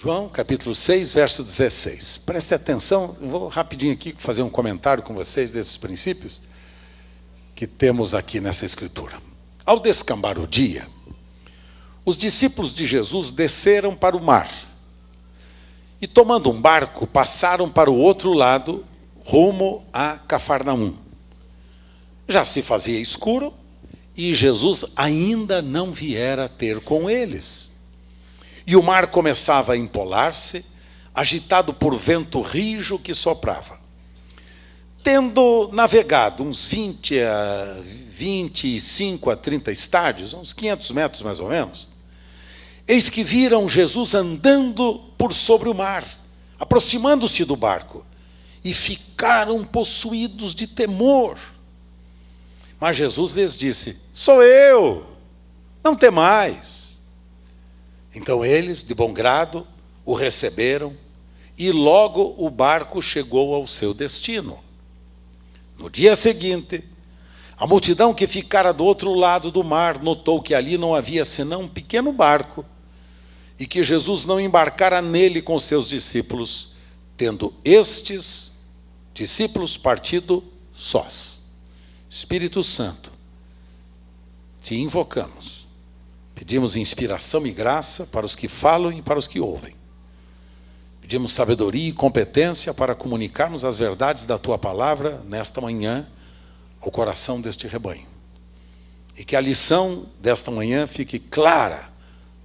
João, capítulo 6, verso 16. Preste atenção, eu vou rapidinho aqui fazer um comentário com vocês desses princípios que temos aqui nessa escritura. Ao descambar o dia, os discípulos de Jesus desceram para o mar e, tomando um barco, passaram para o outro lado, rumo a Cafarnaum. Já se fazia escuro e Jesus ainda não viera ter com eles. E o mar começava a empolar-se, agitado por vento rijo que soprava. Tendo navegado uns 25 a 30 estádios, uns 500 metros mais ou menos, eis que viram Jesus andando por sobre o mar, aproximando-se do barco, e ficaram possuídos de temor. Mas Jesus lhes disse: sou eu, não temais. Então eles, de bom grado, o receberam, e logo o barco chegou ao seu destino. No dia seguinte, a multidão que ficara do outro lado do mar notou que ali não havia senão um pequeno barco, e que Jesus não embarcara nele com seus discípulos, tendo estes discípulos partido sós. Espírito Santo, te invocamos. Pedimos inspiração e graça para os que falam e para os que ouvem. Pedimos sabedoria e competência para comunicarmos as verdades da Tua palavra nesta manhã ao coração deste rebanho. E que a lição desta manhã fique clara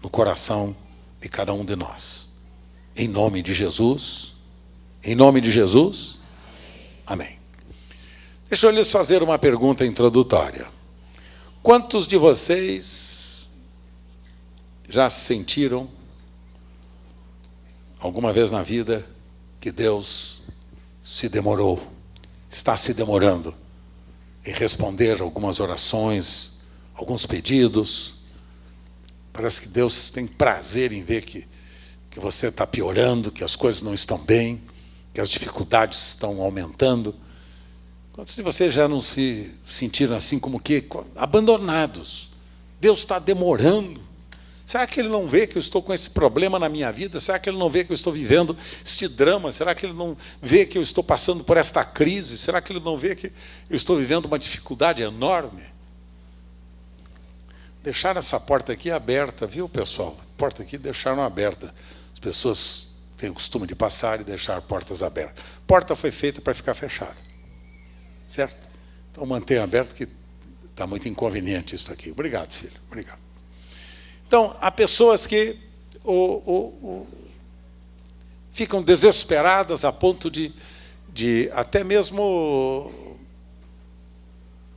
no coração de cada um de nós. Em nome de Jesus. Em nome de Jesus. Amém. Deixa eu lhes fazer uma pergunta introdutória. Quantos de vocês já se sentiram alguma vez na vida que Deus se demorou, está se demorando em responder algumas orações, alguns pedidos? Parece que Deus tem prazer em ver que você está piorando, que as coisas não estão bem, que as dificuldades estão aumentando. Quantos de vocês já não se sentiram assim como que abandonados? Deus está demorando. Será que Ele não vê que eu estou com esse problema na minha vida? Será que Ele não vê que eu estou vivendo este drama? Será que Ele não vê que eu estou passando por esta crise? Será que Ele não vê que eu estou vivendo uma dificuldade enorme? Deixaram essa porta aqui aberta, viu, pessoal? A porta aqui deixaram aberta. As pessoas têm o costume de passar e deixar portas abertas. A porta foi feita para ficar fechada. Certo? Então mantenha aberto, que está muito inconveniente isso aqui. Obrigado, filho. Obrigado. Então, há pessoas que ficam desesperadas a ponto de até mesmo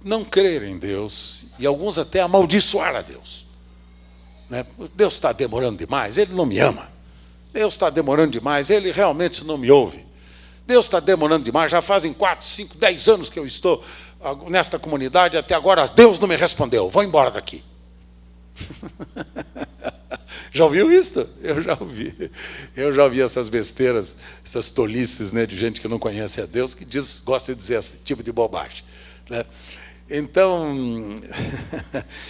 não crer em Deus, e alguns até amaldiçoar a Deus. Né? Deus está demorando demais, Ele não me ama. Deus está demorando demais, Ele realmente não me ouve. Deus está demorando demais, já fazem 4, 5, 10 anos que eu estou nesta comunidade, até agora Deus não me respondeu, vou embora daqui. Já ouviu isso? Eu já ouvi essas besteiras, essas tolices, né, de gente que não conhece a Deus, que gosta de dizer esse tipo de bobagem, né? Então,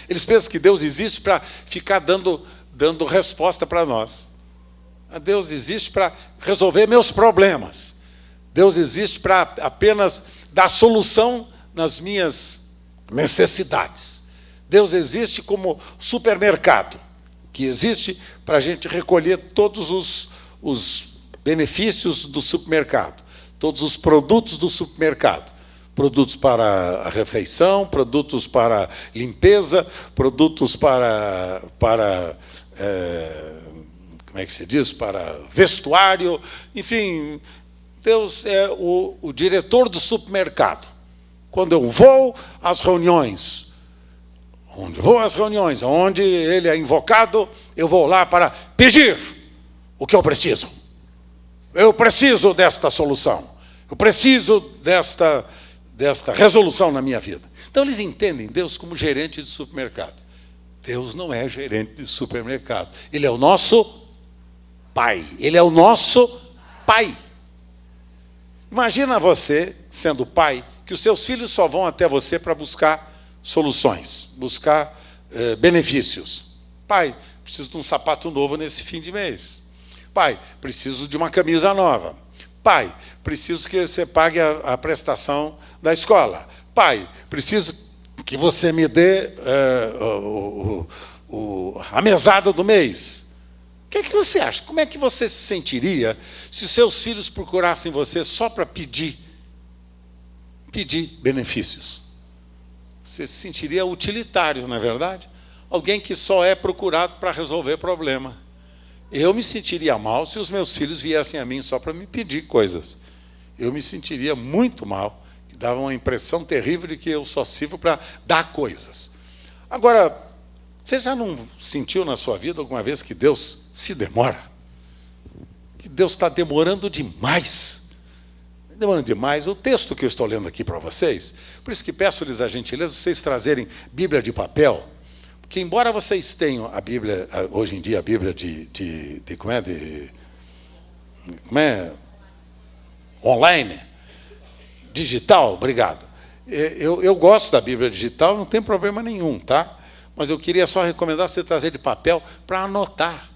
eles pensam que Deus existe para ficar dando resposta para nós. Deus existe para resolver meus problemas. Deus existe para apenas dar solução nas minhas necessidades. Deus existe como supermercado, que existe para a gente recolher todos os benefícios do supermercado, todos os produtos do supermercado. Produtos para a refeição, produtos para limpeza, produtos para como é que se diz? Para vestuário, enfim, Deus é o diretor do supermercado. Quando eu vou às reuniões, onde ele é invocado, eu vou lá para pedir o que eu preciso. Eu preciso desta solução. Eu preciso desta resolução na minha vida. Então eles entendem Deus como gerente de supermercado. Deus não é gerente de supermercado. Ele é o nosso Pai. Ele é o nosso Pai. Imagina você, sendo pai, que os seus filhos só vão até você para buscar soluções, buscar benefícios. Pai, preciso de um sapato novo nesse fim de mês. Pai, preciso de uma camisa nova. Pai, preciso que você pague a prestação da escola. Pai, preciso que você me dê a mesada do mês. O que você acha? Como é que você se sentiria se seus filhos procurassem você só para pedir benefícios? Você se sentiria utilitário, não é verdade? Alguém que só é procurado para resolver problema. Eu me sentiria mal se os meus filhos viessem a mim só para me pedir coisas. Eu me sentiria muito mal, que dava uma impressão terrível de que eu só sirvo para dar coisas. Agora, você já não sentiu na sua vida alguma vez que Deus se demora? Que Deus está demorando demais. Demorando demais. O texto que eu estou lendo aqui para vocês, por isso que peço-lhes a gentileza, vocês trazerem Bíblia de papel, que embora vocês tenham a Bíblia, hoje em dia, a Bíblia online, digital, obrigado. Eu gosto da Bíblia digital, não tem problema nenhum, tá? Mas eu queria só recomendar você trazer de papel para anotar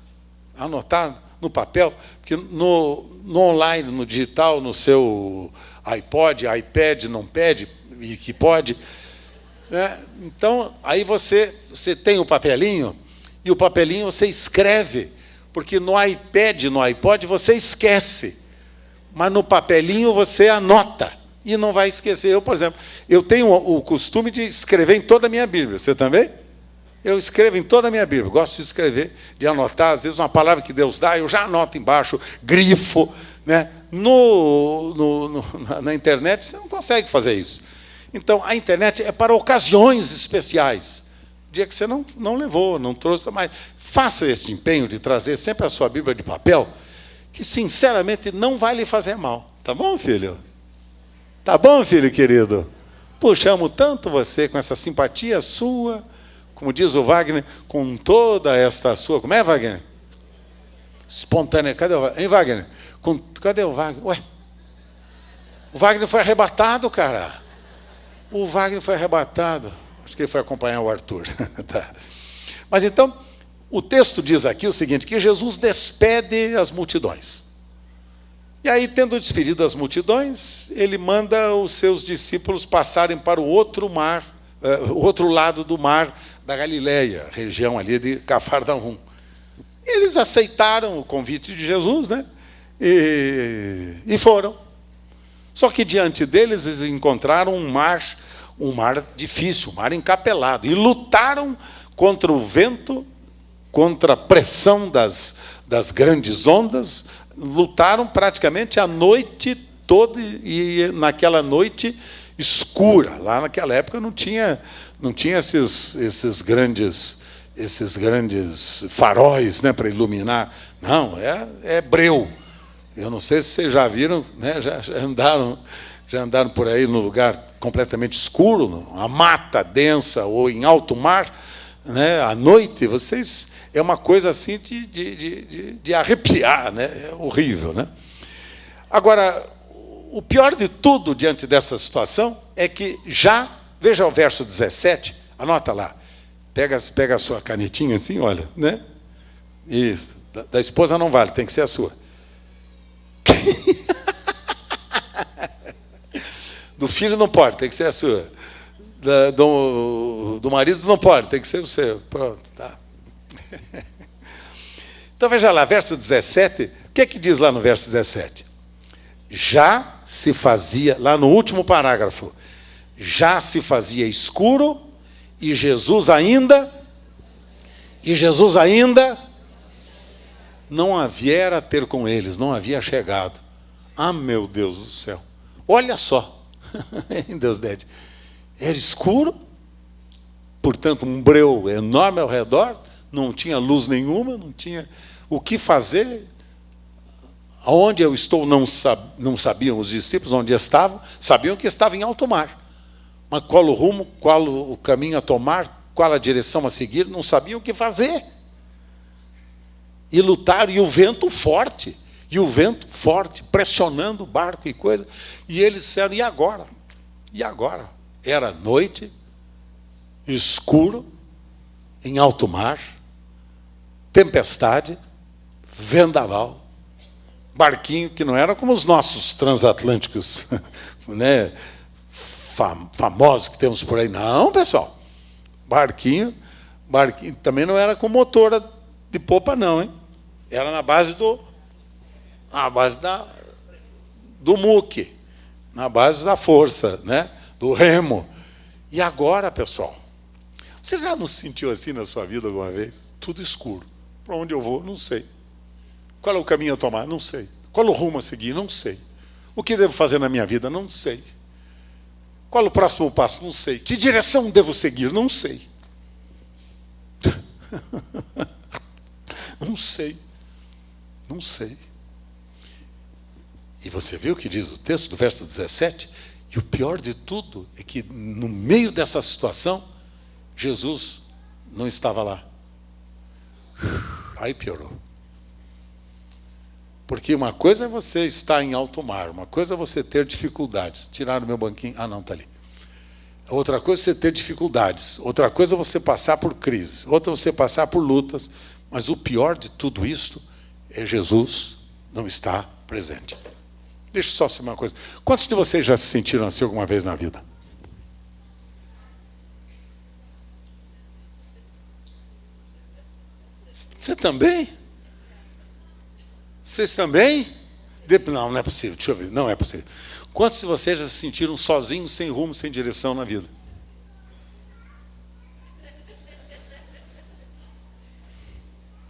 no papel, porque no online, no digital, no seu iPod, iPad, não pede, e que pode... Então, aí você tem o papelinho, e o papelinho você escreve, porque no iPad, no iPod, você esquece, mas no papelinho você anota, e não vai esquecer. Eu, por exemplo, eu tenho o costume de escrever em toda a minha Bíblia. Você também? Eu escrevo em toda a minha Bíblia, gosto de escrever, de anotar, às vezes uma palavra que Deus dá, eu já anoto embaixo, grifo, né? Na internet você não consegue fazer isso. Então, a internet é para ocasiões especiais. Dia que você não levou, não trouxe, mas faça esse empenho de trazer sempre a sua Bíblia de papel, que, sinceramente, não vai lhe fazer mal. Tá bom, filho? Tá bom, filho querido? Puxa, amo tanto você, com essa simpatia sua, como diz o Wagner, com toda esta sua... Como é, Wagner? Espontânea. Cadê o Wagner? Hein, Wagner? Cadê o Wagner? Ué? O Wagner foi arrebatado, cara. O Wagner foi arrebatado. Acho que ele foi acompanhar o Arthur. Tá. Mas então, o texto diz aqui o seguinte, que Jesus despede as multidões. E aí, tendo despedido as multidões, ele manda os seus discípulos passarem para o outro lado do mar da Galileia, região ali de Cafarnaum. Eles aceitaram o convite de Jesus, né? E foram. Só que diante deles eles encontraram um mar difícil, um mar encapelado, e lutaram contra o vento, contra a pressão das grandes ondas, lutaram praticamente a noite toda, e naquela noite escura, lá naquela época não tinha esses grandes faróis, né, para iluminar, não, é breu. Eu não sei se vocês já viram, né, já andaram por aí num lugar completamente escuro, uma mata densa ou em alto mar, né, à noite, é uma coisa assim de arrepiar, né, é horrível, né? Agora, o pior de tudo diante dessa situação é que veja o verso 17, anota lá, pega a sua canetinha assim, olha, né? Isso, da esposa não vale, tem que ser a sua. Do filho não pode, tem que ser a sua. Do marido não pode, tem que ser o seu. Pronto, tá. Então veja lá, verso 17, o que é que diz lá no verso 17? Já se fazia, lá no último parágrafo, já se fazia escuro e Jesus ainda não havia a ter com eles, não havia chegado. Ah, meu Deus do céu! Olha só, Deus dede. Era escuro, portanto, um breu enorme ao redor, não tinha luz nenhuma, não tinha o que fazer. Aonde eu estou não sabiam os discípulos onde estavam, sabiam que estavam em alto mar. Mas qual o rumo, qual o caminho a tomar, qual a direção a seguir, não sabiam o que fazer. E lutaram, e o vento forte, pressionando o barco e coisa. E eles disseram, e agora? E agora? Era noite, escuro, em alto mar, tempestade, vendaval. barquinho que não era como os nossos transatlânticos, né, famosos que temos por aí. Não, pessoal. Barquinho também não era com motor de popa, não, hein? Era na base do muque, na base da força, né? Do remo. E agora, pessoal, você já não se sentiu assim na sua vida alguma vez? Tudo escuro. Para onde eu vou? Não sei. Qual é o caminho a tomar? Não sei. Qual é o rumo a seguir? Não sei. O que devo fazer na minha vida? Não sei. Qual é o próximo passo? Não sei. Que direção devo seguir? Não sei. Não sei. Não sei. E você viu o que diz o texto do verso 17? E o pior de tudo é que, no meio dessa situação, Jesus não estava lá. Aí piorou. Porque uma coisa é você estar em alto mar, uma coisa é você ter dificuldades. Tiraram o meu banquinho. Ah, não, está ali. Outra coisa é você ter dificuldades. Outra coisa é você passar por crises. Outra é você passar por lutas. Mas o pior de tudo isto é Jesus não estar presente. Deixa eu só saber uma coisa. Quantos de vocês já se sentiram assim alguma vez na vida? Você também? Vocês também? Não, não é possível. Deixa eu ver. Não é possível. Quantos de vocês já se sentiram sozinhos, sem rumo, sem direção na vida?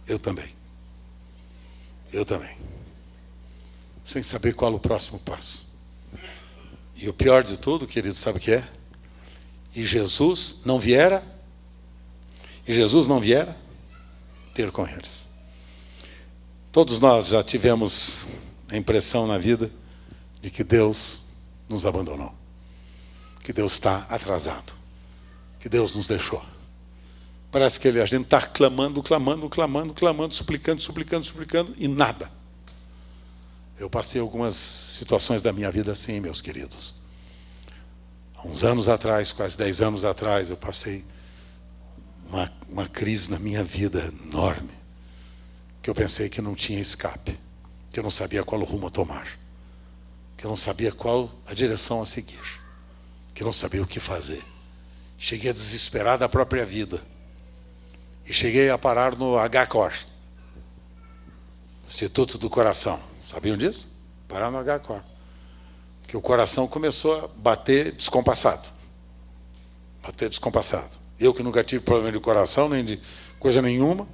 Eu também. Eu também. Sem saber qual o próximo passo. E o pior de tudo, querido, sabe o que é? E Jesus não viera ter com eles. Todos nós já tivemos a impressão na vida de que Deus nos abandonou, que Deus está atrasado, que Deus nos deixou. Parece que a gente está clamando, suplicando, e nada. Eu passei algumas situações da minha vida assim, meus queridos. Há uns anos atrás, quase 10 anos atrás, eu passei uma crise na minha vida enorme, que eu pensei que não tinha escape, que eu não sabia qual o rumo a tomar, que eu não sabia qual a direção a seguir, que eu não sabia o que fazer. Cheguei a desesperar da própria vida. E cheguei a parar no HCOR, Instituto do Coração. Sabiam disso? Parar no HCOR. Porque o coração começou a bater descompassado. Eu que nunca tive problema de coração, nem de coisa nenhuma,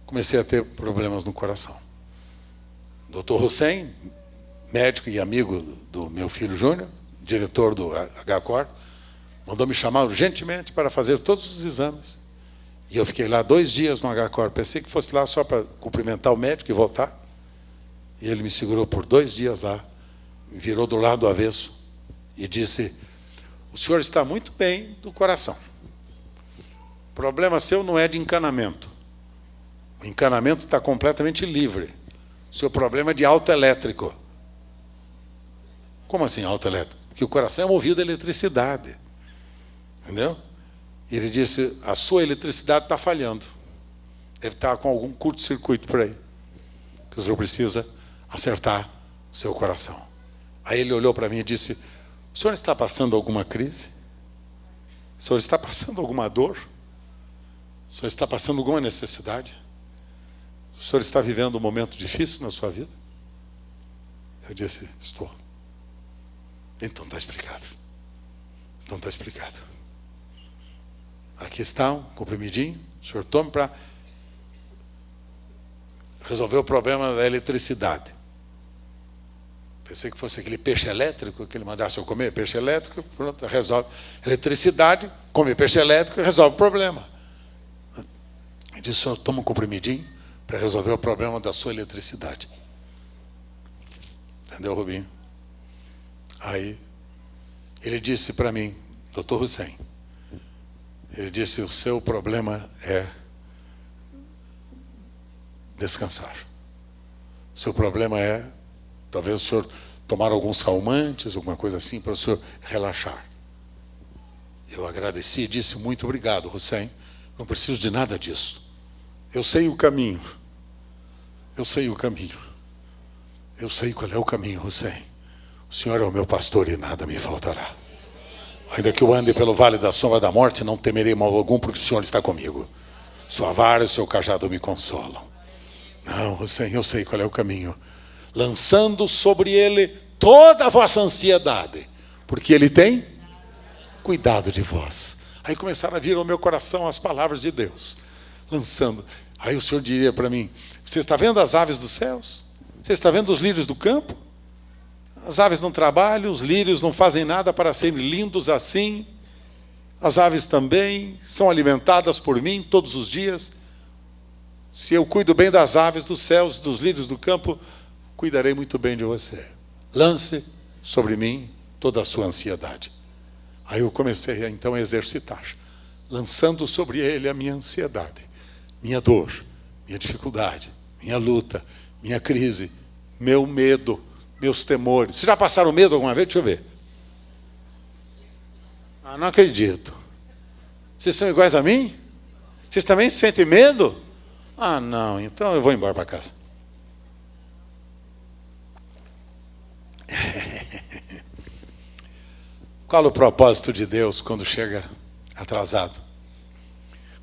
comecei a ter problemas no coração. Dr. Hussein, médico e amigo do meu filho Júnior, diretor do HCOR, mandou me chamar urgentemente para fazer todos os exames. E eu fiquei lá 2 dias no HCOR. Pensei que fosse lá só para cumprimentar o médico e voltar. E ele me segurou por 2 dias lá, me virou do lado do avesso e disse: o senhor está muito bem do coração. O problema seu não é de encanamento. O encanamento está completamente livre. O seu problema é de autoelétrico. Como assim autoelétrico? Porque o coração é movido a eletricidade. Entendeu? E ele disse: a sua eletricidade está falhando. Deve estar com algum curto-circuito por aí. Que o senhor precisa acertar o seu coração. Aí ele olhou para mim e disse: o senhor está passando alguma crise? O senhor está passando alguma dor? O senhor está passando alguma necessidade? O senhor está vivendo um momento difícil na sua vida? Eu disse: estou. Então está explicado. Aqui está um comprimidinho, o senhor tome para resolver o problema da eletricidade. Pensei que fosse aquele peixe elétrico que ele mandasse eu comer. Peixe elétrico, pronto, resolve. Eletricidade, come peixe elétrico, resolve o problema. Ele disse: o senhor toma um comprimidinho para resolver o problema da sua eletricidade. Entendeu, Rubinho? Aí ele disse para mim: Dr. Hussein, ele disse: o seu problema é descansar. O seu problema é, talvez o senhor tomar alguns calmantes, alguma coisa assim, para o senhor relaxar. Eu agradeci e disse: muito obrigado, Hussein, não preciso de nada disso. Eu sei o caminho. Eu sei qual é o caminho, Hussein. O Senhor é o meu pastor e nada me faltará. Ainda que eu ande pelo vale da sombra da morte, não temerei mal algum, porque o Senhor está comigo. Sua vara e o seu cajado me consolam. Não, Hussein, eu sei qual é o caminho. Lançando sobre ele toda a vossa ansiedade, porque ele tem cuidado de vós. Aí começaram a vir ao meu coração as palavras de Deus. Lançando. Aí o Senhor diria para mim: você está vendo as aves dos céus? Você está vendo os lírios do campo? As aves não trabalham, os lírios não fazem nada para serem lindos assim. As aves também são alimentadas por mim todos os dias. Se eu cuido bem das aves dos céus, dos lírios do campo, cuidarei muito bem de você. Lance sobre mim toda a sua ansiedade. Aí eu comecei então a exercitar, lançando sobre ele a minha ansiedade, minha dor, minha dificuldade, minha luta, minha crise, meu medo, meus temores. Vocês já passaram medo alguma vez? Deixa eu ver. Ah, não acredito. Vocês são iguais a mim? Vocês também sentem medo? Ah, não, então eu vou embora para casa. Qual o propósito de Deus quando chega atrasado?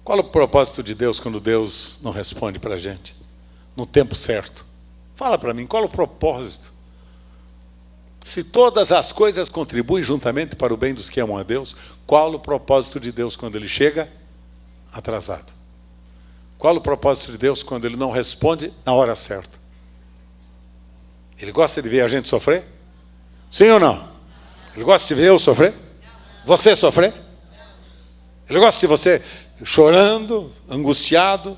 Qual o propósito de Deus quando Deus não responde para a gente no tempo certo? Fala para mim, qual o propósito? Se todas as coisas contribuem juntamente para o bem dos que amam a Deus, qual o propósito de Deus quando Ele chega atrasado? Qual o propósito de Deus quando Ele não responde na hora certa? Ele gosta de ver a gente sofrer? Sim ou não? Ele gosta de ver eu sofrer? Você sofrer? Ele gosta de você chorando, angustiado,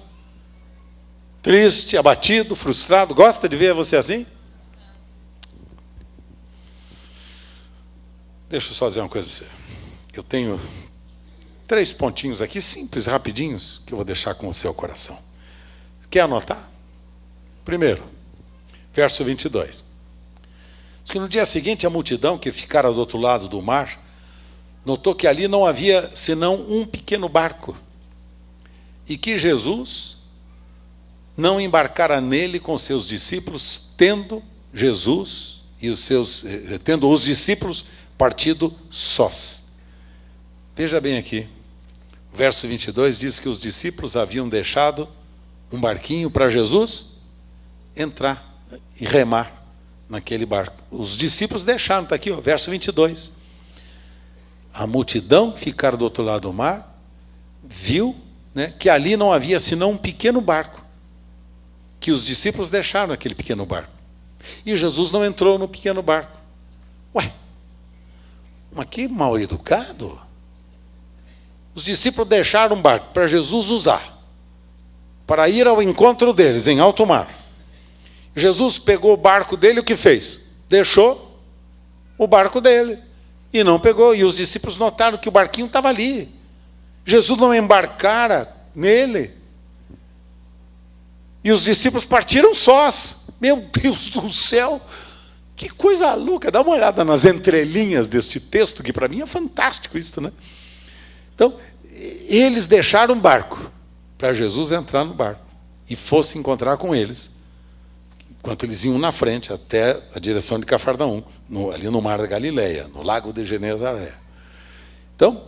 triste, abatido, frustrado? Gosta de ver você assim? Deixa eu só dizer uma coisa. Eu tenho 3 pontinhos aqui, simples, rapidinhos, que eu vou deixar com o seu coração. Quer anotar? Primeiro, verso 22. Diz que no dia seguinte a multidão que ficara do outro lado do mar notou que ali não havia senão um pequeno barco e que Jesus não embarcara nele com seus discípulos, tendo os discípulos partido sós. Veja bem aqui, o verso 22 diz que os discípulos haviam deixado um barquinho para Jesus entrar e remar naquele barco. Os discípulos deixaram, está aqui, ó, verso 22. A multidão ficar do outro lado do mar, viu, né, que ali não havia senão um pequeno barco, que os discípulos deixaram naquele pequeno barco. E Jesus não entrou no pequeno barco. Ué, mas que mal educado. Os discípulos deixaram um barco para Jesus usar, para ir ao encontro deles em alto mar. Jesus pegou o barco dele, o que fez? Deixou o barco dele e não pegou. E os discípulos notaram que o barquinho estava ali. Jesus não embarcara nele. E os discípulos partiram sós. Meu Deus do céu, que coisa louca. Dá uma olhada nas entrelinhas deste texto, que para mim é fantástico isso, né? Então, eles deixaram o barco para Jesus entrar no barco e fosse encontrar com eles, enquanto eles iam na frente até a direção de Cafarnaum, ali no mar da Galileia, no lago de Genezaré. Então,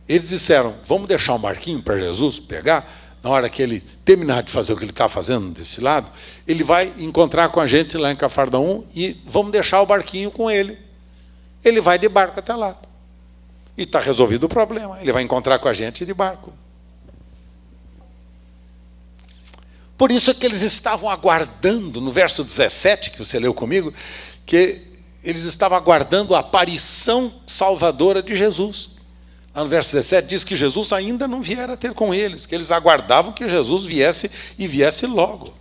eles disseram, vamos deixar um barquinho para Jesus pegar, na hora que ele terminar de fazer o que ele está fazendo desse lado, ele vai encontrar com a gente lá em Cafarnaum e vamos deixar o barquinho com ele. Ele vai de barco até lá. E está resolvido o problema. Ele vai encontrar com a gente de barco. Por isso é que eles estavam aguardando, no verso 17, que você leu comigo, que eles estavam aguardando a aparição salvadora de Jesus. Lá no verso 17 diz que Jesus ainda não viera ter com eles, que eles aguardavam que Jesus viesse e viesse logo.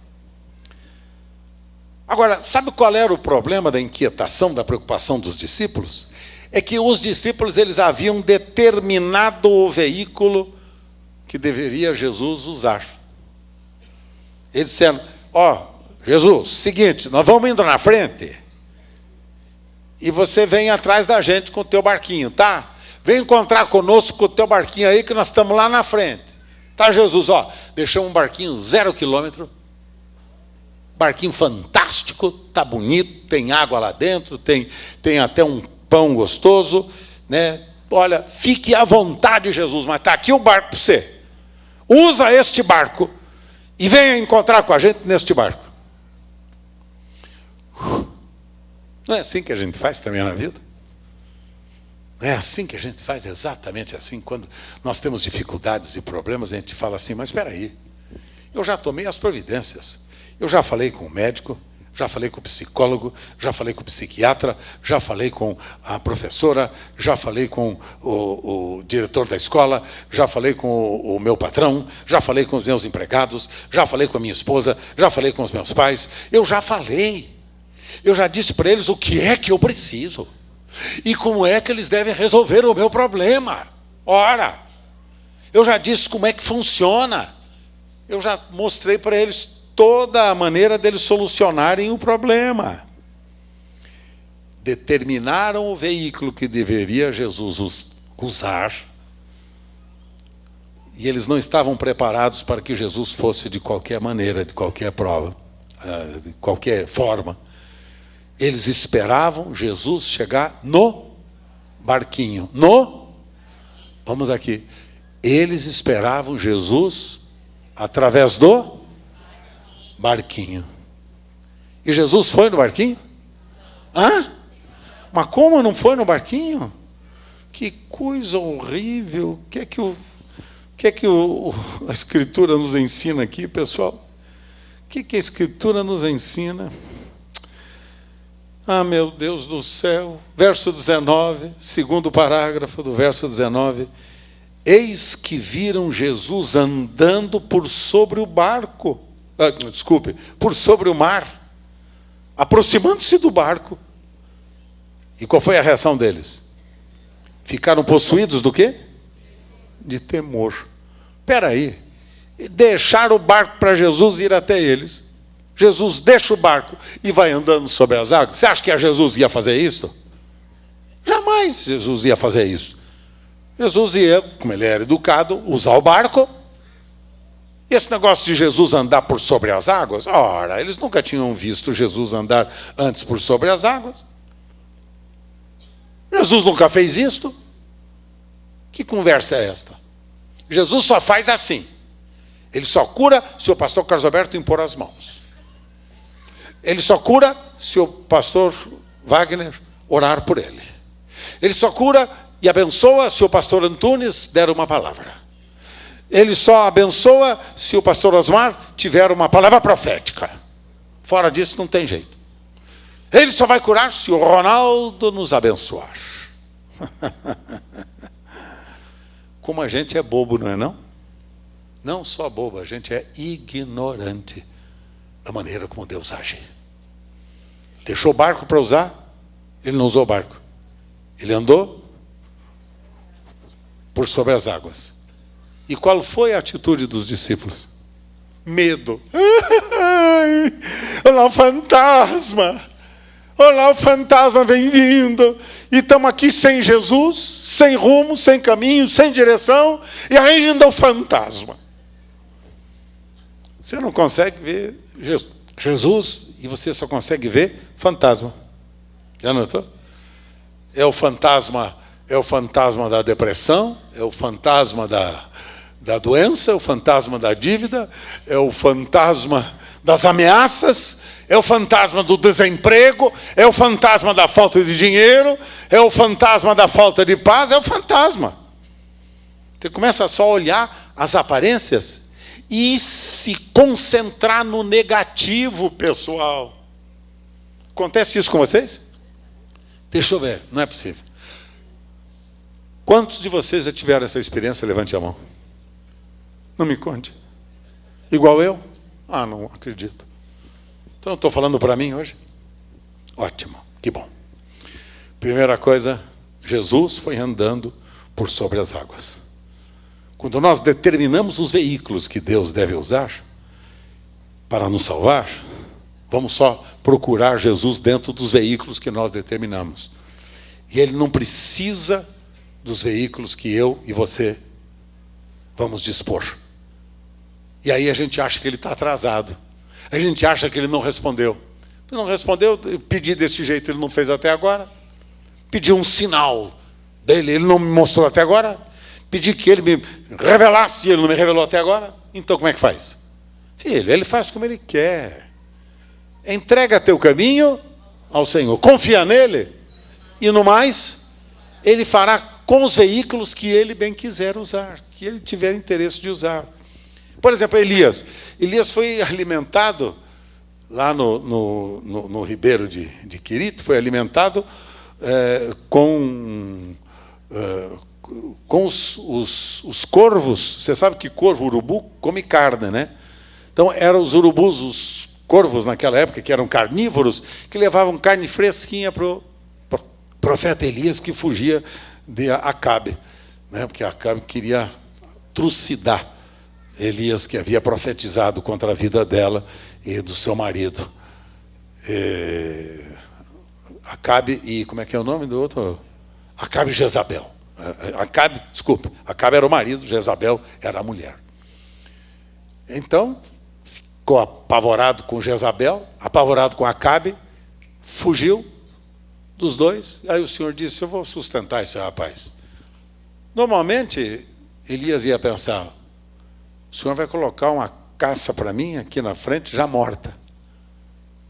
Agora, sabe qual era o problema da inquietação, da preocupação dos discípulos? É que os discípulos eles haviam determinado o veículo que deveria Jesus usar. Eles disseram, Jesus, seguinte, nós vamos indo na frente e você vem atrás da gente com o teu barquinho, tá? Vem encontrar conosco com o teu barquinho aí que nós estamos lá na frente. Tá, Jesus? Deixamos um barquinho 0 quilômetro barquinho fantástico, está bonito, tem água lá dentro, tem até um pão gostoso, né? Olha, fique à vontade, Jesus, mas está aqui o barco para você. Usa este barco e venha encontrar com a gente neste barco. Não é assim que a gente faz também na vida? Não é assim que a gente faz, exatamente assim. Quando nós temos dificuldades e problemas, a gente fala assim, mas espera aí, eu já tomei as providências. Eu já falei com o médico, já falei com o psicólogo, já falei com o psiquiatra, já falei com a professora, já falei com o diretor da escola, já falei com o meu patrão, já falei com os meus empregados, já falei com a minha esposa, já falei com os meus pais. Eu já falei. Eu já disse para eles o que é que eu preciso e como é que eles devem resolver o meu problema. Ora, eu já disse como é que funciona. Eu já mostrei para eles toda a maneira deles solucionarem o problema. Determinaram o veículo que deveria Jesus usar, e eles não estavam preparados para que Jesus fosse de qualquer maneira, de qualquer prova, de qualquer forma. Eles esperavam Jesus chegar no barquinho. Vamos aqui. Eles esperavam Jesus através do barquinho. E Jesus foi no barquinho? Hã? Mas como não foi no barquinho? Que coisa horrível. O que é que a Escritura nos ensina aqui, pessoal? O que a Escritura nos ensina? Ah, meu Deus do céu. Verso 19, segundo parágrafo do verso 19. Eis que viram Jesus andando por sobre o barco. Por sobre o mar, aproximando-se do barco. E qual foi a reação deles? Ficaram possuídos do quê? De temor. Espera aí, deixaram o barco para Jesus ir até eles. Jesus deixa o barco e vai andando sobre as águas. Você acha que Jesus ia fazer isso? Jamais Jesus ia fazer isso. Jesus ia, como ele era educado, usar o barco. E esse negócio de Jesus andar por sobre as águas, ora, eles nunca tinham visto Jesus andar antes por sobre as águas. Jesus nunca fez isto. Que conversa é esta? Jesus só faz assim. Ele só cura se o pastor Carlos Alberto impor as mãos. Ele só cura se o pastor Wagner orar por ele. Ele só cura e abençoa se o pastor Antunes der uma palavra. Ele só abençoa se o pastor Osmar tiver uma palavra profética. Fora disso, não tem jeito. Ele só vai curar se o Ronaldo nos abençoar. Como a gente é bobo, não é não? Não só bobo, a gente é ignorante da maneira como Deus age. Deixou o barco para usar, ele não usou o barco. Ele andou por sobre as águas. E qual foi a atitude dos discípulos? Medo. Olha lá o fantasma. Olha lá o fantasma vem vindo. E estamos aqui sem Jesus, sem rumo, sem caminho, sem direção. E ainda o fantasma. Você não consegue ver Jesus e você só consegue ver fantasma. Já notou? É o fantasma da depressão, é o fantasma da doença, é o fantasma da dívida, é o fantasma das ameaças, é o fantasma do desemprego, é o fantasma da falta de dinheiro, é o fantasma da falta de paz, é o fantasma. Você começa só a olhar as aparências e se concentrar no negativo, pessoal. Acontece isso com vocês? Deixa eu ver, não é possível. Quantos de vocês já tiveram essa experiência? Levante a mão. Não me conte. Igual eu? Ah, não acredito. Então, eu estou falando para mim hoje? Ótimo, que bom. Primeira coisa, Jesus foi andando por sobre as águas. Quando nós determinamos os veículos que Deus deve usar para nos salvar, vamos só procurar Jesus dentro dos veículos que nós determinamos. E Ele não precisa dos veículos que eu e você vamos dispor. E aí a gente acha que ele está atrasado. A gente acha que ele não respondeu. Ele não respondeu, eu pedi desse jeito, ele não fez até agora. Pedi um sinal dele, ele não me mostrou até agora. Pedi que ele me revelasse, e ele não me revelou até agora. Então como é que faz? Filho, ele faz como ele quer. Entrega teu caminho ao Senhor. Confia nele. E no mais, ele fará com os veículos que ele bem quiser usar, que ele tiver interesse de usar. Por exemplo, Elias. Elias foi alimentado lá no ribeiro de Querite, foi alimentado com os corvos. Você sabe que corvo, urubu, come carne, né? Então, eram os urubus, os corvos naquela época, que eram carnívoros, que levavam carne fresquinha para o profeta Elias, que fugia de Acabe, né? Porque Acabe queria trucidar Elias, que havia profetizado contra a vida dela e do seu marido. Acabe e... como é que é o nome do outro? Acabe e Jezabel. Acabe era o marido, Jezabel era a mulher. Então, ficou apavorado com Jezabel, apavorado com Acabe, fugiu dos dois. Aí o Senhor disse, eu vou sustentar esse rapaz. Normalmente, Elias ia pensar, o Senhor vai colocar uma caça para mim aqui na frente, já morta,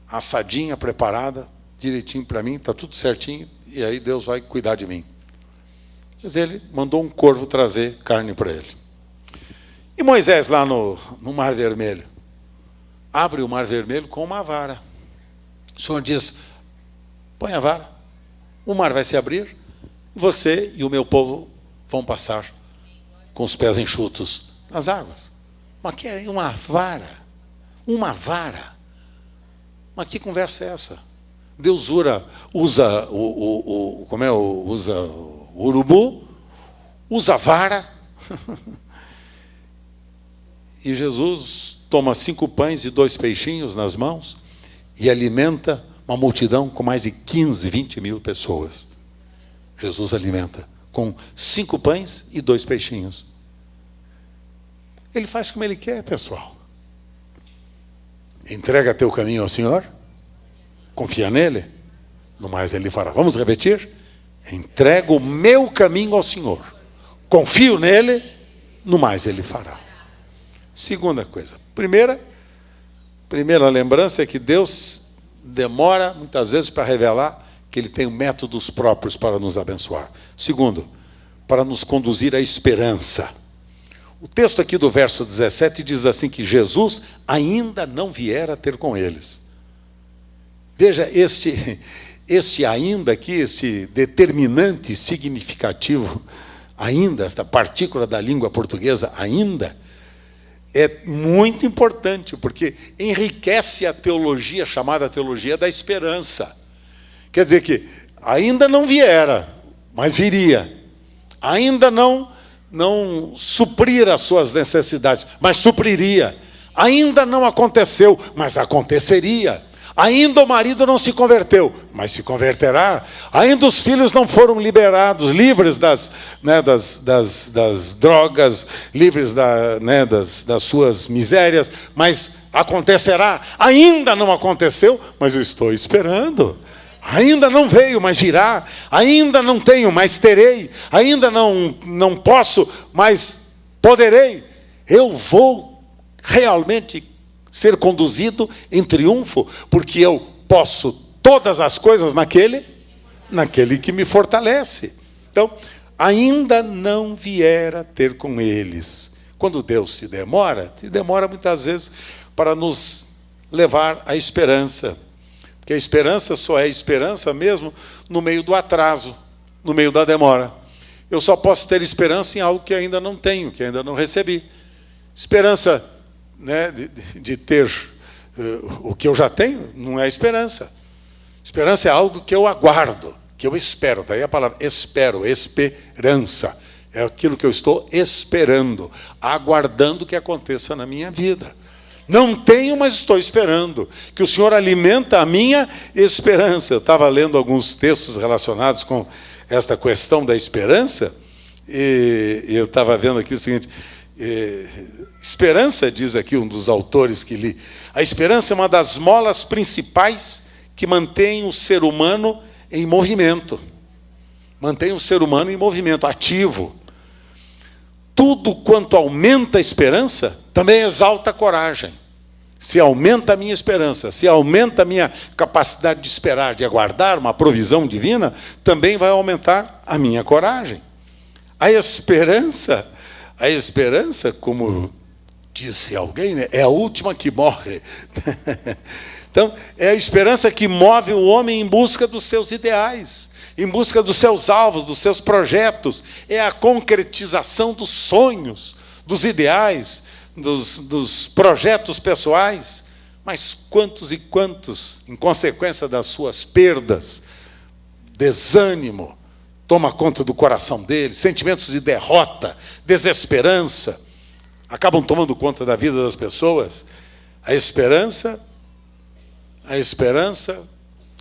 assadinha, preparada, direitinho para mim, está tudo certinho, e aí Deus vai cuidar de mim. Mas ele mandou um corvo trazer carne para ele. E Moisés lá no Mar Vermelho, abre o Mar Vermelho com uma vara. O Senhor diz, põe a vara, o mar vai se abrir, você e o meu povo vão passar com os pés enxutos nas águas. Mas que é uma vara? Uma vara? Mas que conversa é essa? Deus usa o urubu, usa a vara. E Jesus toma 5 pães e 2 peixinhos nas mãos e alimenta uma multidão com mais de 15, 20 mil pessoas. Jesus alimenta com 5 pães e 2 peixinhos. Ele faz como ele quer, pessoal. Entrega teu caminho ao Senhor, confia nele, no mais ele fará. Vamos repetir? Entrego o meu caminho ao Senhor, confio nele, no mais ele fará. Segunda coisa. Primeira lembrança é que Deus demora muitas vezes para revelar que ele tem métodos próprios para nos abençoar. Segundo, para nos conduzir à esperança. O texto aqui do verso 17 diz assim que Jesus ainda não viera ter com eles. Veja, este ainda aqui, este determinante significativo, ainda, esta partícula da língua portuguesa, ainda, é muito importante, porque enriquece a teologia chamada teologia da esperança. Quer dizer que ainda não viera, mas viria. Ainda não suprir as suas necessidades, mas supriria. Ainda não aconteceu, mas aconteceria. Ainda o marido não se converteu, mas se converterá. Ainda os filhos não foram liberados, livres das drogas, livres das suas misérias, mas acontecerá. Ainda não aconteceu, mas eu estou esperando. Ainda não veio, mas virá. Ainda não tenho, mas terei. Ainda não posso, mas poderei. Eu vou realmente ser conduzido em triunfo, porque eu posso todas as coisas naquele que me fortalece. Então, ainda não viera ter com eles. Quando Deus se demora muitas vezes para nos levar à esperança. Porque a esperança só é esperança mesmo no meio do atraso, no meio da demora. Eu só posso ter esperança em algo que ainda não tenho, que ainda não recebi. Esperança, né, de ter o que eu já tenho, não é esperança. Esperança é algo que eu aguardo, que eu espero. Daí a palavra espero, esperança. É aquilo que eu estou esperando, aguardando que aconteça na minha vida. Não tenho, mas estou esperando, que o Senhor alimenta a minha esperança. Eu estava lendo alguns textos relacionados com esta questão da esperança, e eu estava vendo aqui o seguinte, Esperança, diz aqui um dos autores que li, a esperança é uma das molas principais que mantém o ser humano em movimento. Mantém o ser humano em movimento, ativo. Tudo quanto aumenta a esperança, também exalta a coragem. Se aumenta a minha esperança, se aumenta a minha capacidade de esperar, de aguardar uma provisão divina, também vai aumentar a minha coragem. A esperança, como disse alguém, né, é a última que morre. Então, é a esperança que move o homem em busca dos seus ideais, em busca dos seus alvos, dos seus projetos. É a concretização dos sonhos, dos ideais, dos projetos pessoais. Mas quantos e quantos, em consequência das suas perdas, desânimo, toma conta do coração deles, sentimentos de derrota, desesperança, acabam tomando conta da vida das pessoas. A esperança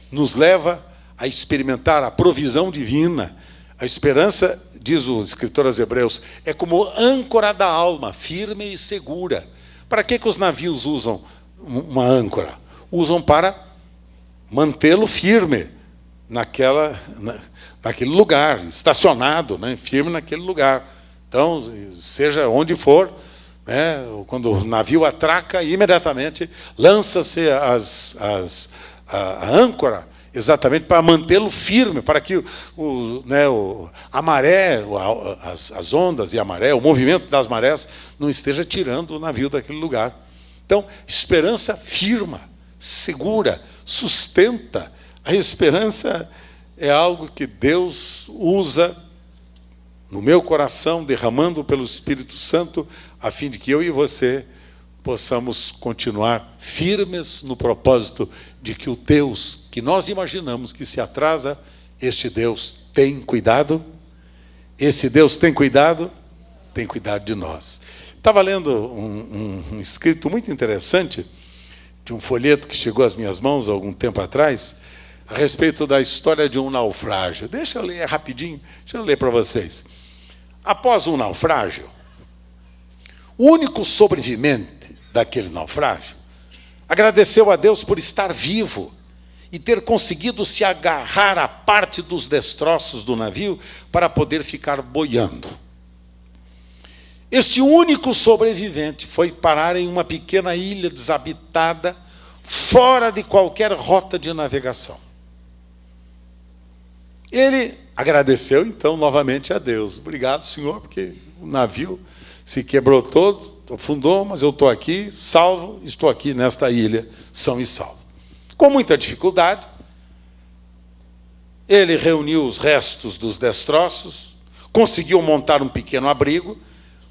nos leva a experimentar a provisão divina. A esperança, diz o escritor aos Hebreus, é como âncora da alma, firme e segura. Para que os navios usam uma âncora? Usam para mantê-lo firme naquele lugar, estacionado, né, firme naquele lugar. Então, seja onde for, né, quando o navio atraca, imediatamente lança-se a âncora, exatamente para mantê-lo firme, para que a maré, as ondas e a maré, o movimento das marés, não esteja tirando o navio daquele lugar. Então, esperança firma, segura, sustenta. A esperança é algo que Deus usa no meu coração, derramando pelo Espírito Santo, a fim de que eu e você possamos continuar firmes no propósito de que o Deus que nós imaginamos que se atrasa, este Deus tem cuidado, esse Deus tem cuidado de nós. Estava lendo um escrito muito interessante, de um folheto que chegou às minhas mãos há algum tempo atrás, a respeito da história de um naufrágio. Deixa eu ler rapidinho, deixa eu ler para vocês. Após um naufrágio, o único sobrevivente daquele naufrágio agradeceu a Deus por estar vivo e ter conseguido se agarrar à parte dos destroços do navio para poder ficar boiando. Este único sobrevivente foi parar em uma pequena ilha desabitada, fora de qualquer rota de navegação. Ele agradeceu, então, novamente a Deus. Obrigado, Senhor, porque o navio se quebrou todo, afundou, mas eu estou aqui, salvo, estou aqui nesta ilha, são e salvo. Com muita dificuldade, ele reuniu os restos dos destroços, conseguiu montar um pequeno abrigo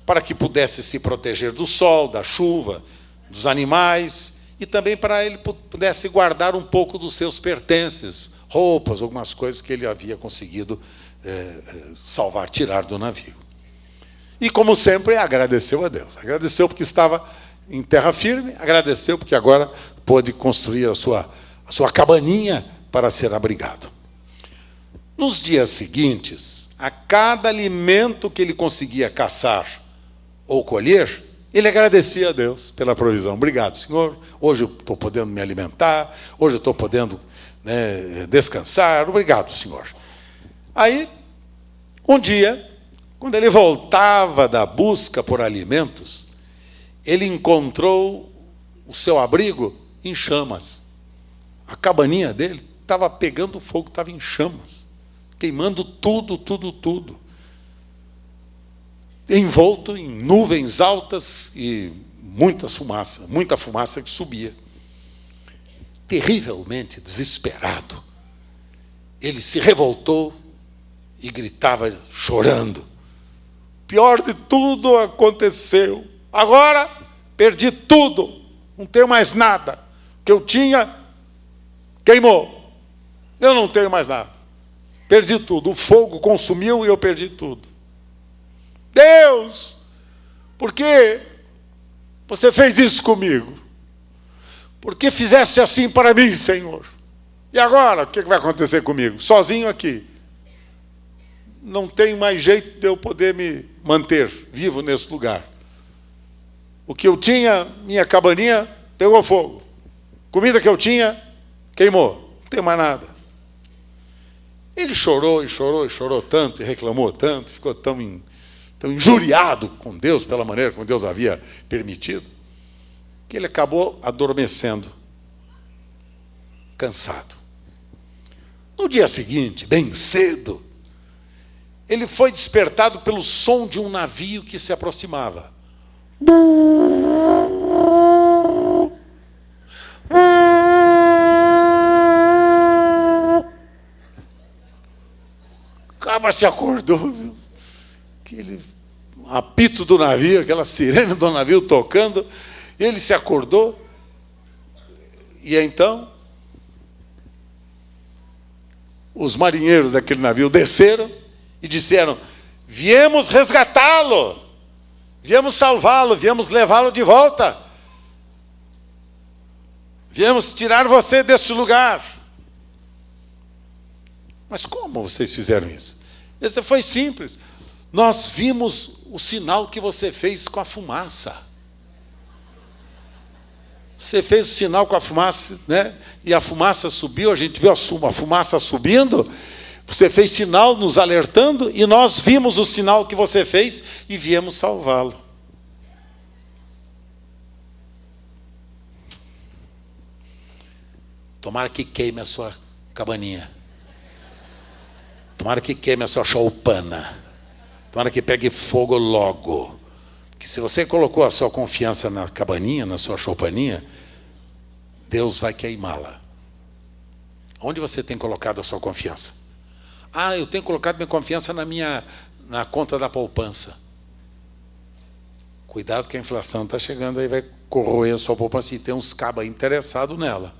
para que pudesse se proteger do sol, da chuva, dos animais, e também para ele pudesse guardar um pouco dos seus pertences, roupas, algumas coisas que ele havia conseguido salvar, tirar do navio. E, como sempre, agradeceu a Deus. Agradeceu porque estava em terra firme, agradeceu porque agora pôde construir a sua cabaninha para ser abrigado. Nos dias seguintes, a cada alimento que ele conseguia caçar ou colher, ele agradecia a Deus pela provisão. Obrigado, Senhor, hoje eu estou podendo me alimentar, hoje eu estou podendo descansar, obrigado, Senhor. Aí, um dia, quando ele voltava da busca por alimentos, ele encontrou o seu abrigo em chamas. A cabaninha dele estava pegando fogo, estava em chamas, queimando tudo. Envolto em nuvens altas e muita fumaça que subia. Terrivelmente desesperado, ele se revoltou e gritava chorando: pior de tudo aconteceu, agora perdi tudo, não tenho mais nada, o que eu tinha queimou, eu não tenho mais nada, perdi tudo, o fogo consumiu e eu perdi tudo. Deus, por que você fez isso comigo? Por que fizeste assim para mim, Senhor? E agora, o que vai acontecer comigo? Sozinho aqui. Não tem mais jeito de eu poder me manter vivo nesse lugar. O que eu tinha, minha cabaninha, pegou fogo. Comida que eu tinha, queimou. Não tem mais nada. Ele chorou e chorou e chorou tanto, e reclamou tanto, ficou tão injuriado com Deus, pela maneira como Deus havia permitido, que ele acabou adormecendo, cansado. No dia seguinte, bem cedo, ele foi despertado pelo som de um navio que se aproximava. O cara se acordou, viu? Aquele apito do navio, aquela sirene do navio tocando, ele se acordou, e então os marinheiros daquele navio desceram e disseram: viemos resgatá-lo, viemos salvá-lo, viemos levá-lo de volta, viemos tirar você desse lugar. Mas como vocês fizeram isso? Isso foi simples. Nós vimos o sinal que você fez com a fumaça. Você fez o sinal com a fumaça, né? E a fumaça subiu, a gente viu a fumaça subindo. Você fez sinal nos alertando e nós vimos o sinal que você fez e viemos salvá-lo. Tomara que queime a sua cabaninha. Tomara que queime a sua choupana. Tomara que pegue fogo logo. Porque se você colocou a sua confiança na cabaninha, na sua choupaninha, Deus vai queimá-la. Onde você tem colocado a sua confiança? Ah, eu tenho colocado minha confiança na conta da poupança. Cuidado que a inflação está chegando aí, vai corroer a sua poupança e tem uns cabos interessados nela.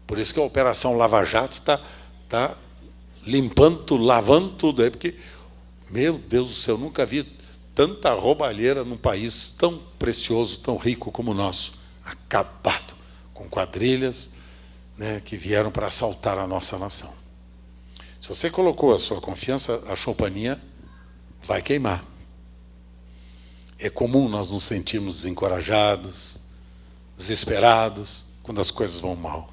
Por isso que a Operação Lava Jato está limpando tudo, lavando tudo aí, porque, meu Deus do céu, nunca vi tanta roubalheira num país tão precioso, tão rico como o nosso, acabado, com quadrilhas, né, que vieram para assaltar a nossa nação. Se você colocou a sua confiança, a choupaninha vai queimar. É comum nós nos sentirmos desencorajados, desesperados, quando as coisas vão mal.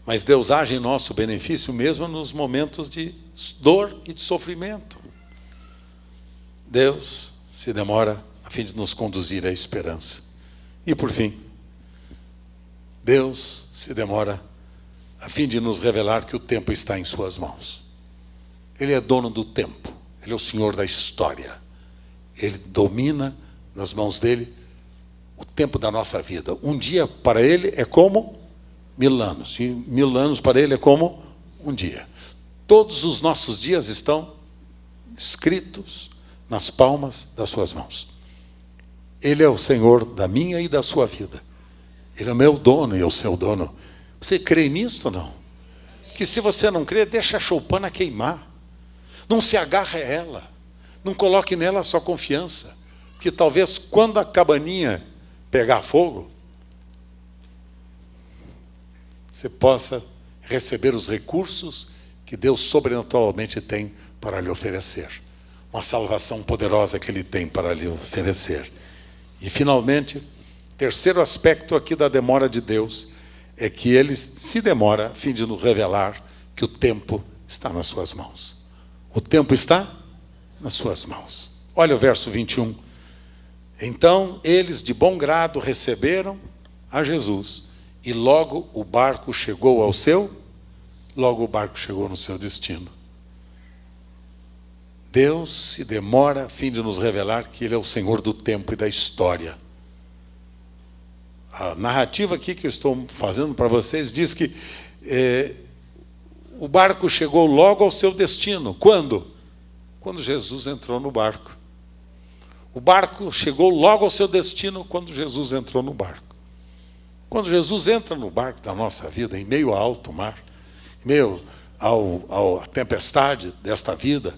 Mas Deus age em nosso benefício mesmo nos momentos de dor e de sofrimento. Deus se demora a fim de nos conduzir à esperança. E por fim, Deus se demora a fim de nos revelar que o tempo está em suas mãos. Ele é dono do tempo, Ele é o Senhor da história. Ele domina nas mãos dele o tempo da nossa vida. Um dia para Ele é como 1000 anos, e 1000 anos para Ele é como um dia. Todos os nossos dias estão escritos nas palmas das suas mãos. Ele é o Senhor da minha e da sua vida. Ele é o meu dono e é o seu dono. Você crê nisso ou não? Que se você não crê, deixa a choupana queimar. Não se agarre a ela. Não coloque nela a sua confiança. Que talvez quando a cabaninha pegar fogo, você possa receber os recursos que Deus sobrenaturalmente tem para lhe oferecer. Uma salvação poderosa que Ele tem para lhe oferecer. E, finalmente, terceiro aspecto aqui da demora de Deus é que Ele se demora a fim de nos revelar que o tempo está nas suas mãos. O tempo está nas suas mãos. Olha o verso 21. Então, eles de bom grado receberam a Jesus. E logo o barco chegou no seu destino. Deus se demora a fim de nos revelar que Ele é o Senhor do tempo e da história. A narrativa aqui que eu estou fazendo para vocês diz que o barco chegou logo ao seu destino. Quando? Quando Jesus entrou no barco. O barco chegou logo ao seu destino quando Jesus entrou no barco. Quando Jesus entra no barco da nossa vida, em meio ao alto mar, em meio à tempestade desta vida,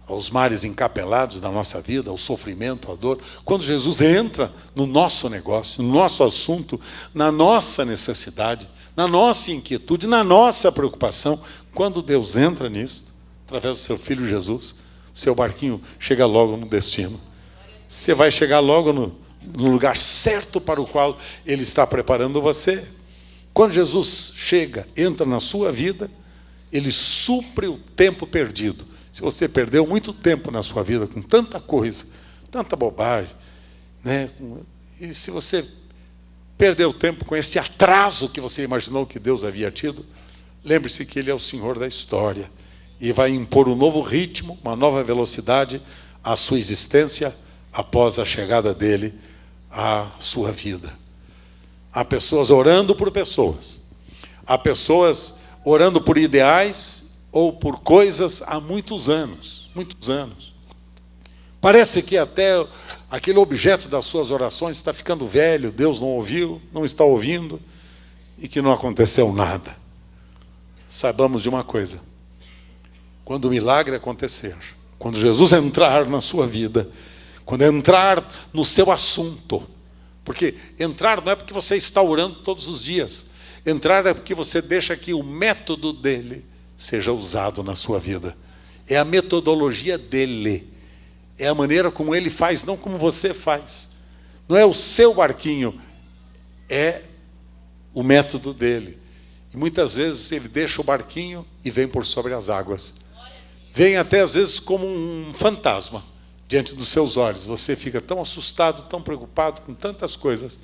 aos mares encapelados da nossa vida, ao sofrimento, à dor, quando Jesus entra no nosso negócio, no nosso assunto, na nossa necessidade, na nossa inquietude, na nossa preocupação, quando Deus entra nisso, através do seu Filho Jesus, seu barquinho chega logo no destino. você vai chegar logo no lugar certo para o qual Ele está preparando você. Quando Jesus chega, entra na sua vida, Ele supre o tempo perdido. Se você perdeu muito tempo na sua vida com tanta coisa, tanta bobagem, né? E se você perdeu tempo com esse atraso que você imaginou que Deus havia tido, lembre-se que Ele é o Senhor da história e vai impor um novo ritmo, uma nova velocidade à sua existência após a chegada dEle à sua vida. Há pessoas orando por pessoas. Há pessoas orando por ideais ou por coisas há muitos anos. Muitos anos. Parece que até aquele objeto das suas orações está ficando velho, Deus não ouviu, não está ouvindo, e que não aconteceu nada. Saibamos de uma coisa. Quando o milagre acontecer, quando Jesus entrar na sua vida, quando entrar no seu assunto, porque entrar não é porque você está orando todos os dias, entrar é porque você deixa que o método dele seja usado na sua vida. É a metodologia dele, é a maneira como ele faz, não como você faz. Não é o seu barquinho, é o método dele. E muitas vezes ele deixa o barquinho e vem por sobre as águas. Vem até às vezes como um fantasma diante dos seus olhos. Você fica tão assustado, tão preocupado com tantas coisas,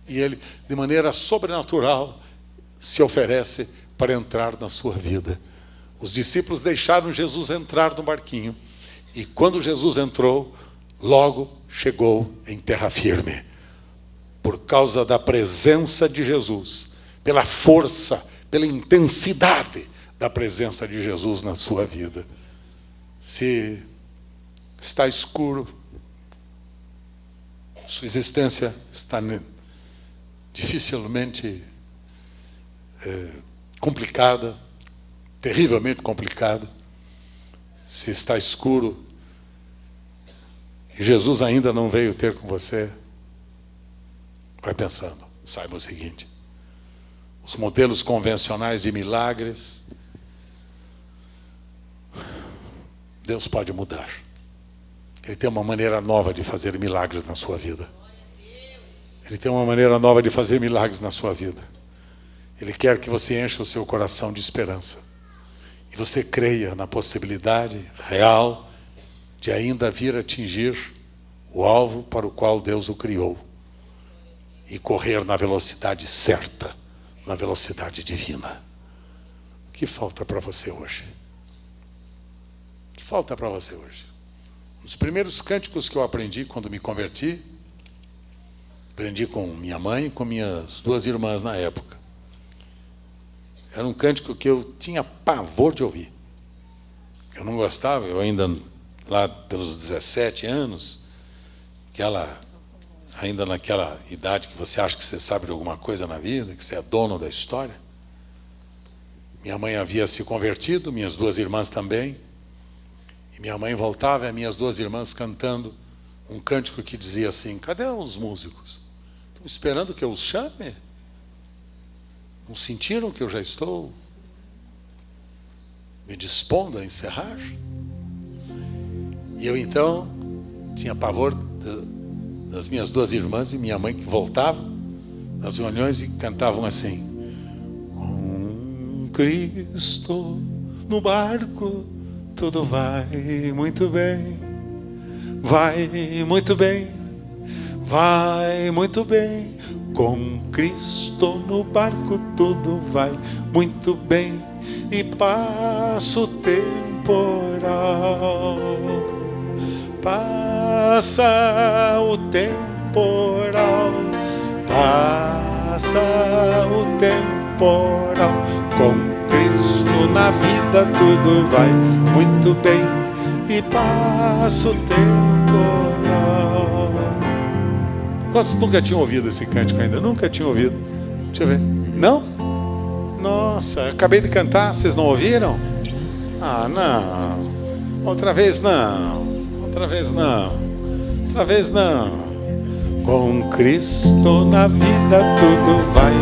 e ele, de maneira sobrenatural, se oferece para entrar na sua vida. Os discípulos deixaram Jesus entrar no barquinho, e quando Jesus entrou, logo chegou em terra firme. Por causa da presença de Jesus, pela força, pela intensidade da presença de Jesus na sua vida. Se está escuro, sua existência está dificilmente complicada, terrivelmente complicada. Se está escuro e Jesus ainda não veio ter com você, vai pensando, saiba o seguinte: os modelos convencionais de milagres, Deus pode mudar. Ele tem uma maneira nova de fazer milagres na sua vida. Ele tem uma maneira nova de fazer milagres na sua vida. Ele quer que você encha o seu coração de esperança. E você creia na possibilidade real de ainda vir atingir o alvo para o qual Deus o criou. E correr na velocidade certa, na velocidade divina. O que falta para você hoje? O que falta para você hoje? Um dos primeiros cânticos que eu aprendi quando me converti, aprendi com minha mãe e com minhas duas irmãs na época. Era um cântico que eu tinha pavor de ouvir. Eu não gostava, eu ainda, lá pelos 17 anos, ainda naquela idade que você acha que você sabe de alguma coisa na vida, que você é dono da história. Minha mãe havia se convertido, minhas duas irmãs também. E minha mãe voltava e as minhas duas irmãs cantando um cântico que dizia assim: cadê os músicos? Estão esperando que eu os chame? Não sentiram que eu já estou me dispondo a encerrar? E eu então tinha pavor das minhas duas irmãs e minha mãe, que voltavam nas reuniões e cantavam assim: com Cristo no barco tudo vai muito bem, vai muito bem, vai muito bem. Com Cristo no barco tudo vai muito bem, e passa o temporal, passa o temporal, passa o temporal. Com Cristo na vida tudo vai muito bem, e passa o temporal. Quantos nunca tinham ouvido esse cântico ainda? Nunca tinham ouvido. Deixa eu ver. Não? Nossa, acabei de cantar, vocês não ouviram? Ah, não. Outra vez não. Outra vez não. Outra vez não. Com Cristo na vida tudo vai.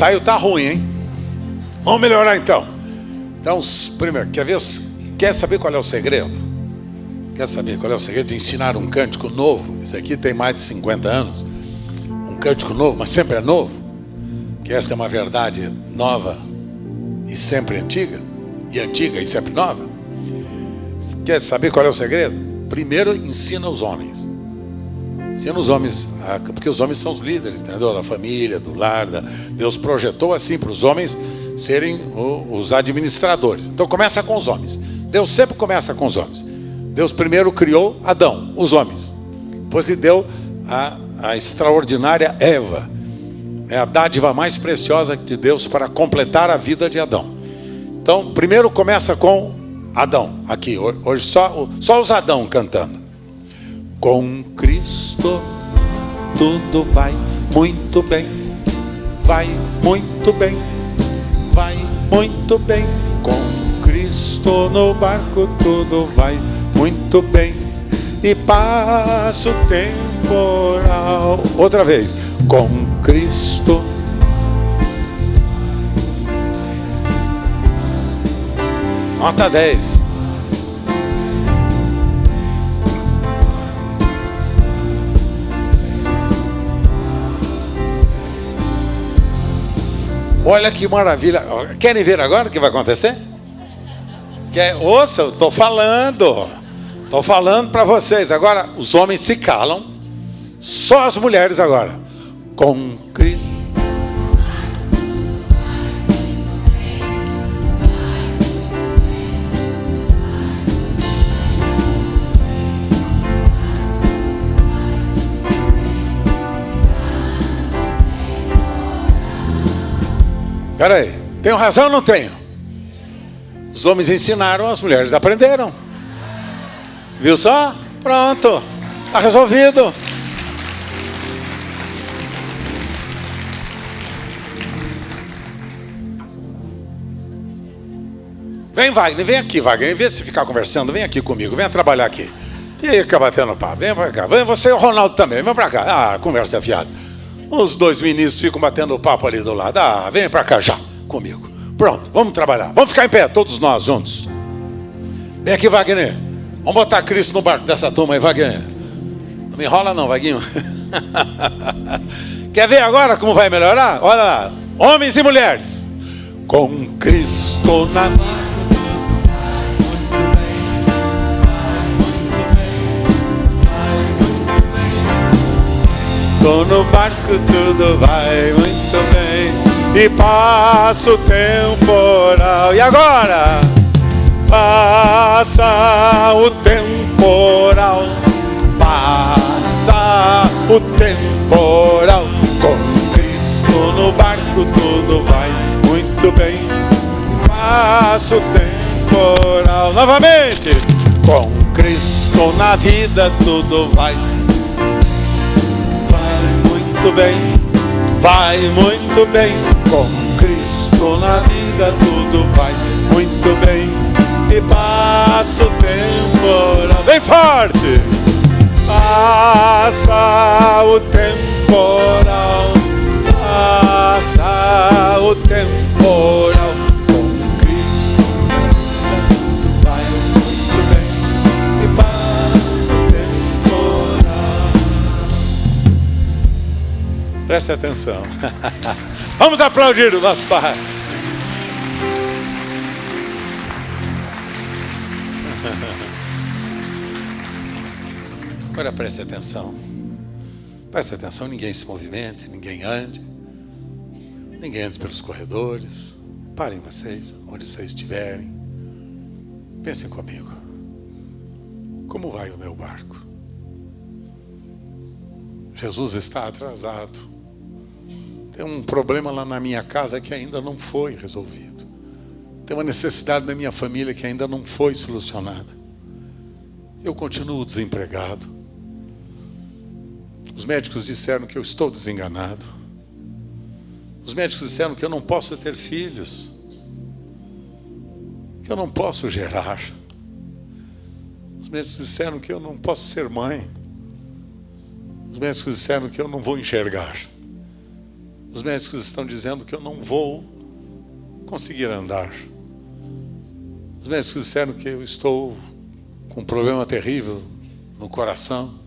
ensaio está ruim, hein? Vamos melhorar então. Então, primeiro, quer saber qual é o segredo? Quer saber qual é o segredo de ensinar um cântico novo? Esse aqui tem mais de 50 anos. Um cântico novo, mas sempre é novo. Que esta é uma verdade nova e sempre antiga. E antiga e sempre nova. Quer saber qual é o segredo? Primeiro, ensina os homens. Ensina os homens, porque os homens são os líderes, entendeu? Da família, do lar. Deus projetou assim para os homens serem os administradores. Então começa com os homens. Deus sempre começa com os homens. Deus primeiro criou Adão, os homens. Depois lhe deu a extraordinária Eva. É a dádiva mais preciosa de Deus para completar a vida de Adão. Então, primeiro começa com Adão. Aqui, hoje só os Adão cantando. Com Cristo tudo vai muito bem. Vai muito bem. Vai muito bem. Com Cristo no barco tudo vai muito bem. E passa o temporal. Outra vez. Com Cristo. Nota 10. Olha que maravilha. Querem ver agora o que vai acontecer? Ouça, eu estou falando. Estou falando para vocês. Agora, os homens se calam. Só as mulheres agora. Com Cristo. Espera aí, tenho razão ou não tenho? Os homens ensinaram, as mulheres aprenderam. Viu só? Pronto, está resolvido. Vem, Wagner, vem aqui, Wagner, em vez de você ficar conversando, vem aqui comigo, venha trabalhar aqui. E aí, fica batendo papo, vem pra cá. Vem você e o Ronaldo também, vem pra cá. Conversa fiada. Os dois ministros ficam batendo papo ali do lado. Vem pra cá já, comigo. Pronto, vamos trabalhar. Vamos ficar em pé, todos nós juntos. Vem aqui, Wagner. Vamos botar Cristo no barco dessa turma aí, Wagner. Não me enrola não, Vaguinho. Quer ver agora como vai melhorar? Olha lá. Homens e mulheres. Com Cristo na mão. Estou no barco, tudo vai muito bem. E passa o temporal. E agora? Passa o temporal. Passa o temporal. Com Cristo no barco, tudo vai muito bem. Passa o temporal. Novamente. Com Cristo na vida, tudo vai muito bem, vai muito bem. Com Cristo na vida tudo vai muito bem. E passa o temporal. Bem forte. Passa o temporal. Passa o temporal. Com Cristo vai muito bem. E passa o temporal. Preste atenção. Vamos aplaudir o nosso Pai. Agora preste atenção. Preste atenção, ninguém se movimente, ninguém ande. Ninguém ande pelos corredores. Parem vocês, onde vocês estiverem. Pensem comigo. Como vai o meu barco? Jesus está atrasado. Tem um problema lá na minha casa que ainda não foi resolvido. Tem uma necessidade da minha família que ainda não foi solucionada. Eu continuo desempregado. Os médicos disseram que eu estou desenganado. Os médicos disseram que eu não posso ter filhos. Que eu não posso gerar. Os médicos disseram que eu não posso ser mãe. Os médicos disseram que eu não vou enxergar. Os médicos estão dizendo que eu não vou conseguir andar. Os médicos disseram que eu estou com um problema terrível no coração.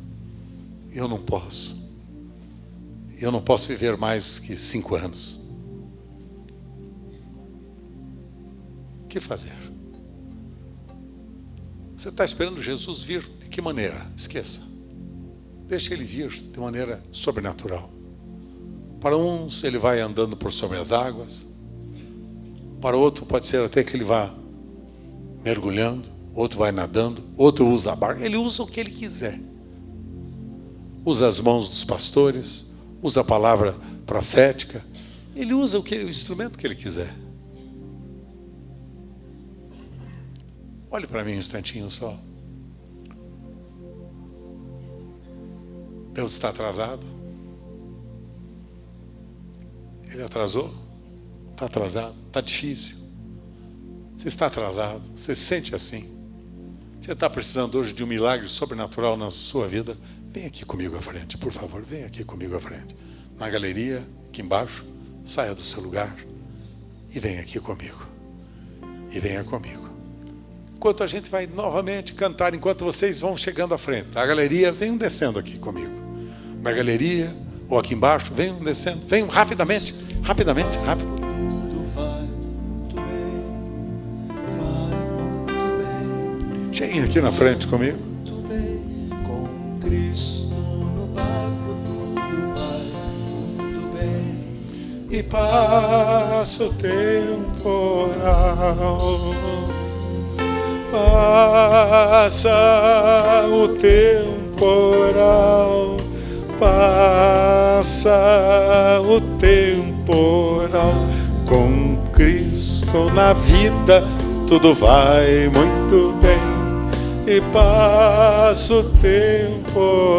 E eu não posso. Eu não posso viver mais que 5 anos. O que fazer? Você está esperando Jesus vir de que maneira? Esqueça. Deixa ele vir de maneira sobrenatural. Para uns, ele vai andando por sobre as águas. Para outro, pode ser até que ele vá mergulhando. Outro vai nadando. Outro usa a barca. Ele usa o que ele quiser. Usa as mãos dos pastores. Usa a palavra profética. Ele usa o instrumento que ele quiser. Olhe para mim um instantinho só. Deus está atrasado? Ele atrasou? Está atrasado? Está difícil? Você está atrasado? Você se sente assim? Você está precisando hoje de um milagre sobrenatural na sua vida? Vem aqui comigo à frente, por favor. Vem aqui comigo à frente. Na galeria, aqui embaixo. Saia do seu lugar e venha aqui comigo. E venha comigo. Enquanto a gente vai novamente cantar, enquanto vocês vão chegando à frente. A galeria, venham descendo aqui comigo. Na galeria, ou aqui embaixo, venham descendo. Venham rapidamente, rapidamente, rápido. Cheguem aqui na frente comigo. Com Cristo no barco tudo vai muito bem. E passa o temporal. Passa o temporal. Passa o temporal. Com Cristo na vida tudo vai muito bem. E passa o temporal.